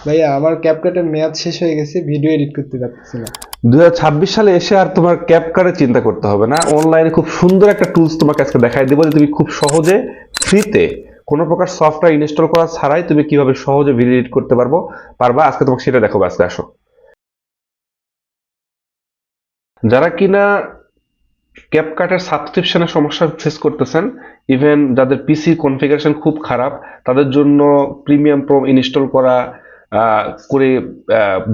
ভাইয়া আমার ক্যাপকাটের মেয়াদ শেষ হয়ে গেছে, ভিডিও এডিট করতে পারতেছি না। 2026 সালে এসে আর তোমার ক্যাপকাটে চিন্তা করতে হবে না, অনলাইনে খুব সুন্দর একটা টুলস তোমাকে আজকে দেখাই দেবো যে তুমি খুব সহজে ফ্রিতে কোনো প্রকার সফটওয়্যার ইনস্টল করা ছাড়াই তুমি কিভাবে সহজে ভিডিও এডিট করতে পারবা আজকে তোমাকে সেটা দেখাবো। আজকে আসো। যারা কিনা ক্যাপকাটের সাবস্ক্রিপশনের সমস্যা ফেস করতেছেন, ইভেন যাদের পিসি কনফিগারেশন খুব খারাপ, তাদের জন্য প্রিমিয়াম প্রো ইনস্টল করা করে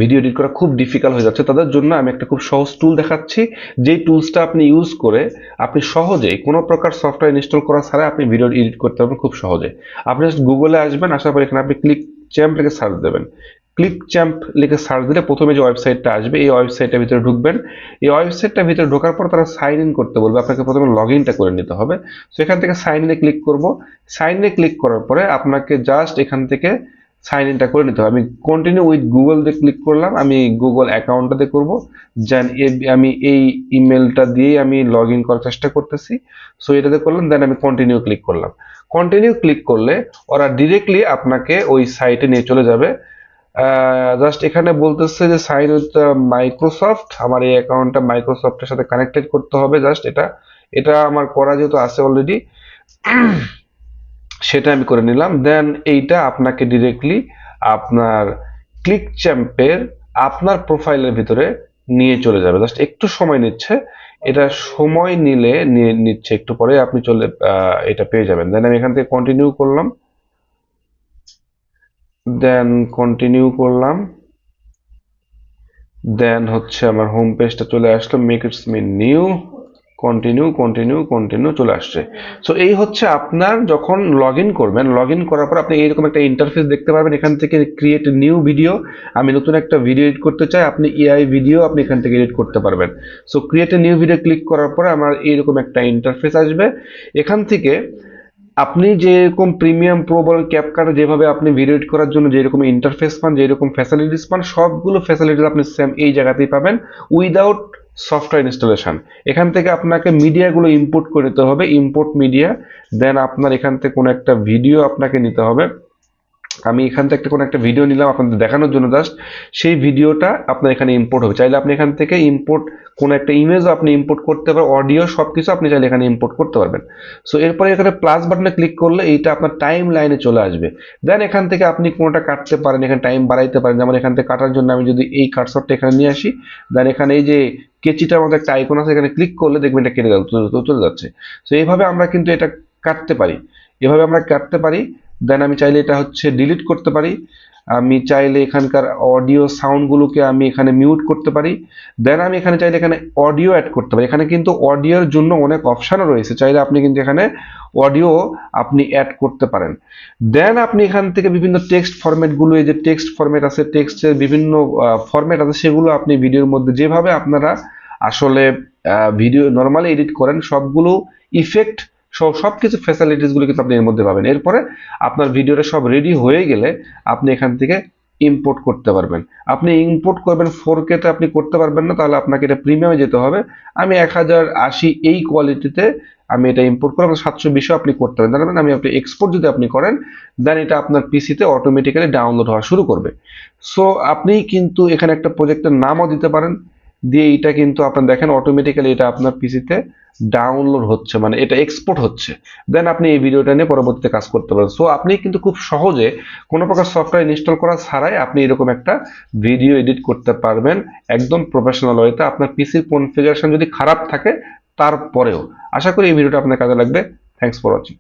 ভিডিও এডিট করা খুব ডিফিকাল্ট হয়ে যাচ্ছে, তাদের জন্য আমি একটা খুব সহজ টুল দেখাচ্ছি। যেই টুলসটা আপনি ইউজ করে আপনি সহজেই কোনো প্রকার সফটওয়্যার ইনস্টল করা ছাড়া আপনি ভিডিও এডিট করতে পারবেন খুব সহজে। আপনি জাস্ট গুগলে আসবেন, আসার পর এখানে আপনি ক্লিক চ্যাম্প লিখে সার্চ দেবেন। ক্লিক চ্যাম্প লিখে সার্চ দিলে প্রথমে যে ওয়েবসাইটটা আসবে এই ওয়েবসাইটের ভিতরে ঢুকবেন। এই ওয়েবসাইটটার ভিতরে ঢোকার পর তারা সাইন ইন করতে বলবে, আপনাকে প্রথমে লগ ইনটা করে নিতে হবে। তো এখান থেকে সাইন ইনে ক্লিক করব। সাইন ইনে ক্লিক করার পরে আপনাকে জাস্ট এখান থেকে সাইন ইনটা করে নিতে হবে। আমি কন্টিনিউ উইথ গুগল দিয়ে ক্লিক করলাম, আমি গুগল অ্যাকাউন্টটাতে করব। দেন আমি এই ইমেলটা দিয়ে আমি লগ ইন করার চেষ্টা করতেছি। সো এটাতে করলাম, দেন আমি কন্টিনিউ ক্লিক করলাম। কন্টিনিউ ক্লিক করলে ওরা ডিরেক্টলি আপনাকে ওই সাইটে নিয়ে চলে যাবে। জাস্ট এখানে বলতেছে যে সাইন উইথ মাইক্রোসফট, আমার এই অ্যাকাউন্টটা মাইক্রোসফটের সাথে কানেক্টেড করতে হবে। জাস্ট এটা এটা আমার করা যেহেতু আছে অলরেডি, সেটা আমি করে নিলাম। দেন এইটা আপনাকে ডিরেক্টলি আপনার ক্লিক চ্যাম্পের আপনার প্রোফাইলের ভিতরে নিয়ে চলে যাবে। জাস্ট একটু সময় নিচ্ছে, এটা সময় নিচ্ছে একটু পরে আপনি এটা পেয়ে যাবেন। দেন আমি এখান থেকে কন্টিনিউ করলাম, দেন কন্টিনিউ করলাম। দেন হচ্ছে আমার হোম পেজটা চলে আসলো, make it's me new, continue continue continue চলে আসছে। সো এই হচ্ছে আপনার যখন লগ ইন করবেন, লগ ইন করার পর আপনি এইরকম একটা ইন্টারফেস দেখতে পারবেন। এখান থেকে ক্রিয়েট নিউ ভিডিও, আমি নতুন একটা ভিডিও এডিট করতে চাই, আপনি এআই ভিডিও আপনি এখান থেকে এডিট করতে পারবেন। So create new video click করার পরে আমার এইরকম একটা ইন্টারফেস আসবে। এখান থেকে আপনি যেরকম প্রিমিয়াম প্রো বলেন ক্যাপকাটে যেভাবে আপনি ভিডিও এডিট করার জন্য যেরকম ইন্টারফেস পান, যেরকম ফ্যাসিলিটিস পান, সবগুলো ফ্যাসিলিটিস আপনি সেম এই জায়গাতেই পাবেন উইদাউট সফটওয়্যার ইনস্টলেশন। এখান থেকে আপনাকে মিডিয়াগুলো ইম্পোর্ট করে নিতে হবে, ইম্পোর্ট মিডিয়া। দেন আপনার এখান থেকে কোনো একটা ভিডিও আপনাকে নিতে হবে। আমি এখান থেকে কোনো একটা ভিডিও নিলাম আপনাদের দেখানোর জন্য জাস্ট, সেই ভিডিওটা আপনার এখানে ইম্পোর্ট হবে। চাইলে আপনি এখান থেকে ইম্পোর্ট কোনো একটা ইমেজও আপনি ইম্পোর্ট করতে পারবেন, অডিও সবকিছু আপনি চাইলে এখানে ইম্পোর্ট করতে পারবেন। সো এরপরে এখানে প্লাস বাটনে ক্লিক করলে এইটা আপনার টাইম লাইনে চলে আসবে। দেন এখান থেকে আপনি কোনোটা কাটতে পারেন, এখানে টাইম বাড়াইতে পারেন। যেমন এখান থেকে কাটার জন্য আমি যদি এই কার্সরটা এখানে নিয়ে আসি, দেন এখানে এই যে কেচিটার মধ্যে একটা আইকন আছে, এখানে ক্লিক করলে দেখবেন এটা কেটে চলে যাচ্ছে। সো এইভাবে আমরা কিন্তু এটা কাটতে পারি, এভাবে আমরা কাটতে পারি। দেন আমি চাইলে এটা হচ্ছে ডিলিট করতে পারি, আমি চাইলে এখানকার অডিও সাউন্ডগুলোকে আমি এখানে মিউট করতে পারি। দেন আমি এখানে চাইলে এখানে অডিও অ্যাড করতে পারি। এখানে কিন্তু অডিওর জন্য অনেক অপশানও রয়েছে, চাইলে আপনি কিন্তু এখানে অডিও আপনি অ্যাড করতে পারেন। দেন আপনি এখান থেকে বিভিন্ন টেক্সট ফরম্যাটগুলো, এই যে টেক্সট ফরম্যাট আছে, টেক্সটের বিভিন্ন ফরম্যাট আছে, সেগুলো আপনি ভিডিওর মধ্যে যেভাবে আপনারা আসলে ভিডিও নর্মালি এডিট করেন সবগুলো ইফেক্ট সবকিছু ফ্যাসিলিটিস গুলো কিন্তু আপনি এর মধ্যে পাবেন। এরপরে আপনার ভিডিওটা সব রেডি হয়ে গেলে আপনি এখান থেকে ইম্পোর্ট করতে পারবেন। আপনি ইম্পোর্ট করবেন 4K তে আপনি করতে পারবেন না, তাহলে আপনাকে এটা প্রিমিয়ামে যেতে হবে। আমি 1080 এই কোয়ালিটিতে আমি এটা ইম্পোর্ট করে 720 আপনি করতে পারেন। তার মানে আপনি এক্সপোর্ট যদি আপনি করেন, দেন এটা আপনার পিসিতে অটোমেটিক্যালি ডাউনলোড হওয়া শুরু করবে। সো আপনি কিন্তু এখানে একটা প্রজেক্টের নামও দিতে পারেন, দিয়ে এটা কিন্তু আপনার দেখেন অটোমেটিক্যালি এটা আপনার পিসিতে ডাউনলোড হচ্ছে, মানে এটা এক্সপোর্ট হচ্ছে। দেন আপনি এই ভিডিওটা নিয়ে পরবর্তীতে কাজ করতে পারেন। সো আপনি কিন্তু খুব সহজে কোনো প্রকার সফটওয়্যার ইনস্টল করা ছাড়াই আপনি এরকম একটা ভিডিও এডিট করতে পারবেন একদম প্রফেশনাল ওয়েতে, আপনার পিসির কনফিগারেশন যদি খারাপ থাকে তারপরেও। আশা করি এই ভিডিওটা আপনার কাজে লাগবে। Thanks for watching.